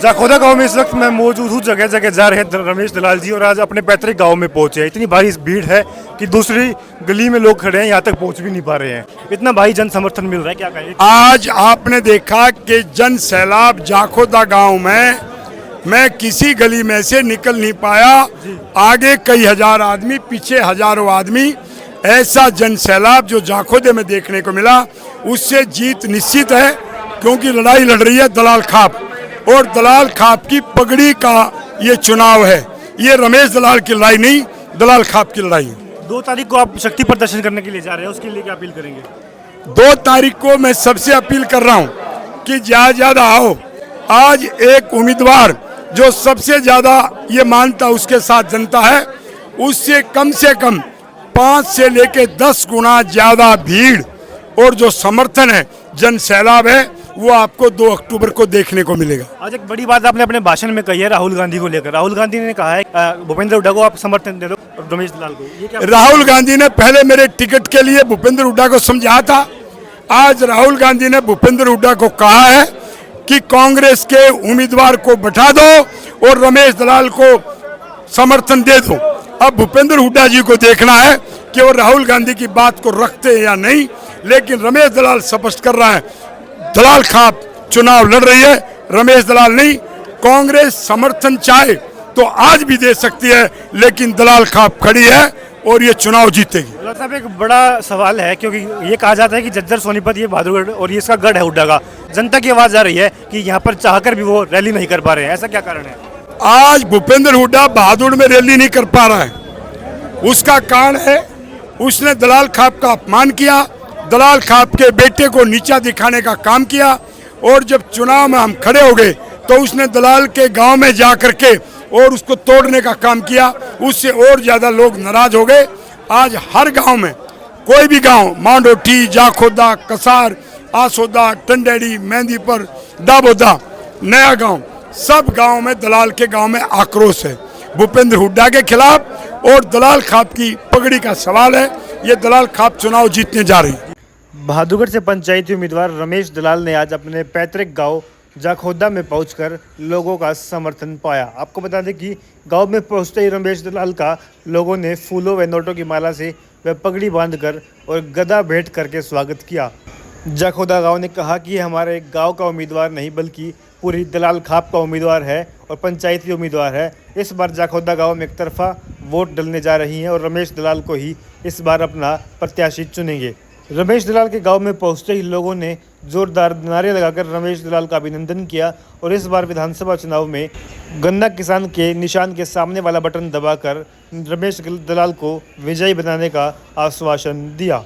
जाखोदा गांव में इस वक्त मैं मौजूद हूँ। जगह जगह जा रहे हैं रमेश दलाल जी और आज अपने पैतृक गांव में पहुंचे हैं। इतनी भारी भीड़ है कि दूसरी गली में लोग खड़े हैं, यहाँ तक पहुंच भी नहीं पा रहे हैं। इतना भारी जन समर्थन मिल रहा है, क्या कहें? आज आपने देखा कि जन सैलाब जाखोदा गांव में, मैं किसी गली में से निकल नहीं पाया। आगे कई हजार आदमी, पीछे हजारों आदमी। ऐसा जन सैलाब जो जाखोदे में देखने को मिला, उससे जीत निश्चित है, क्योंकि लड़ाई लड़ रही है दलाल खाप, और दलाल खाप की पगड़ी का ये चुनाव है। ये रमेश दलाल की लड़ाई नहीं, दलाल खाप की लड़ाई है। 2 तारीख को आप शक्ति प्रदर्शन करने के लिए जा रहे हैं, उसके लिए क्या अपील करेंगे? 2 तारीख को मैं सबसे अपील कर रहा हूँ कि ज्यादा आओ। आज एक उम्मीदवार जो सबसे ज्यादा ये मानता उसके साथ जनता है, उससे कम 5 से लेके 10 गुना ज्यादा भीड़ और जो समर्थन है, जन सैलाब है, वो आपको 2 अक्टूबर को देखने को मिलेगा। आज एक बड़ी बात आपने अपने भाषण में कही है राहुल गांधी को लेकर। राहुल गांधी ने कहा है भूपेंद्र हुड्डा को आप समर्थन दे दो और रमेश दलाल को। ये क्या? राहुल गांधी ने पहले मेरे टिकट के लिए भूपेंद्र हुड्डा को समझाया था। आज राहुल गांधी ने भूपेंद्र हुड्डा को कहा है कि कांग्रेस के उम्मीदवार को बैठा दो और रमेश दलाल को समर्थन दे दो। अब भूपेंद्र हुड्डा जी को देखना है कि वो राहुल गांधी की बात को रखते हैं या नहीं, लेकिन रमेश दलाल स्पष्ट कर रहा है, दलाल खाप चुनाव लड़ रही है, रमेश दलाल नहीं। कांग्रेस समर्थन चाहे तो आज भी दे सकती है, लेकिन दलाल खाप खड़ी है और ये चुनाव जीतेगी। साहब, एक बड़ा सवाल है, क्योंकि ये कहा जाता है कि जज्जर सोनीपत ये बहादुरगढ़ और ये इसका गढ़ है हुड्डा का। जनता की आवाज आ रही है कि यहाँ पर चाहकर भी वो रैली नहीं कर पा रहे हैं, ऐसा क्या कारण है? आज भूपेंद्र हुड्डा बहादुर में रैली नहीं कर पा रहा है, उसका कारण है उसने दलाल खाप का अपमान किया, दलाल खाप के बेटे को नीचा दिखाने का काम किया, और जब चुनाव में हम खड़े हो गए तो उसने दलाल के गांव में जा करके और उसको तोड़ने का काम किया। उससे और ज्यादा लोग नाराज हो गए। आज हर गांव में, कोई भी गांव, मांडोठी, जाखोदा, कसार, आसोदा, टंडेड़ी, मेहंदीपुर, दाबोदा, नया गांव, सब गांव में दलाल के गांव में आक्रोश है भूपेंद्र हुड्डा के खिलाफ, और दलाल खाप की पगड़ी का सवाल है। ये दलाल खाप चुनाव जीतने जा रही है। बहादुरगढ़ से पंचायती उम्मीदवार रमेश दलाल ने आज अपने पैतृक गांव जाखोदा में पहुंचकर लोगों का समर्थन पाया। आपको बता दें कि गांव में पहुंचते ही रमेश दलाल का लोगों ने फूलों व नोटों की माला से वह पगड़ी बांधकर और गदा भेंट करके स्वागत किया। जाखोदा गांव ने कहा कि हमारे गांव का उम्मीदवार नहीं बल्कि पूरी दलाल खाप का उम्मीदवार है और पंचायती उम्मीदवार है। इस बार जाखोदा गांव में एक तरफा वोट डलने जा रही हैं और रमेश दलाल को ही इस बार अपना प्रत्याशी चुनेंगे। रमेश दलाल के गांव में पहुंचते ही लोगों ने जोरदार नारे लगाकर रमेश दलाल का अभिनंदन किया और इस बार विधानसभा चुनाव में गन्ना किसान के निशान के सामने वाला बटन दबाकर रमेश दलाल को विजयी बनाने का आश्वासन दिया।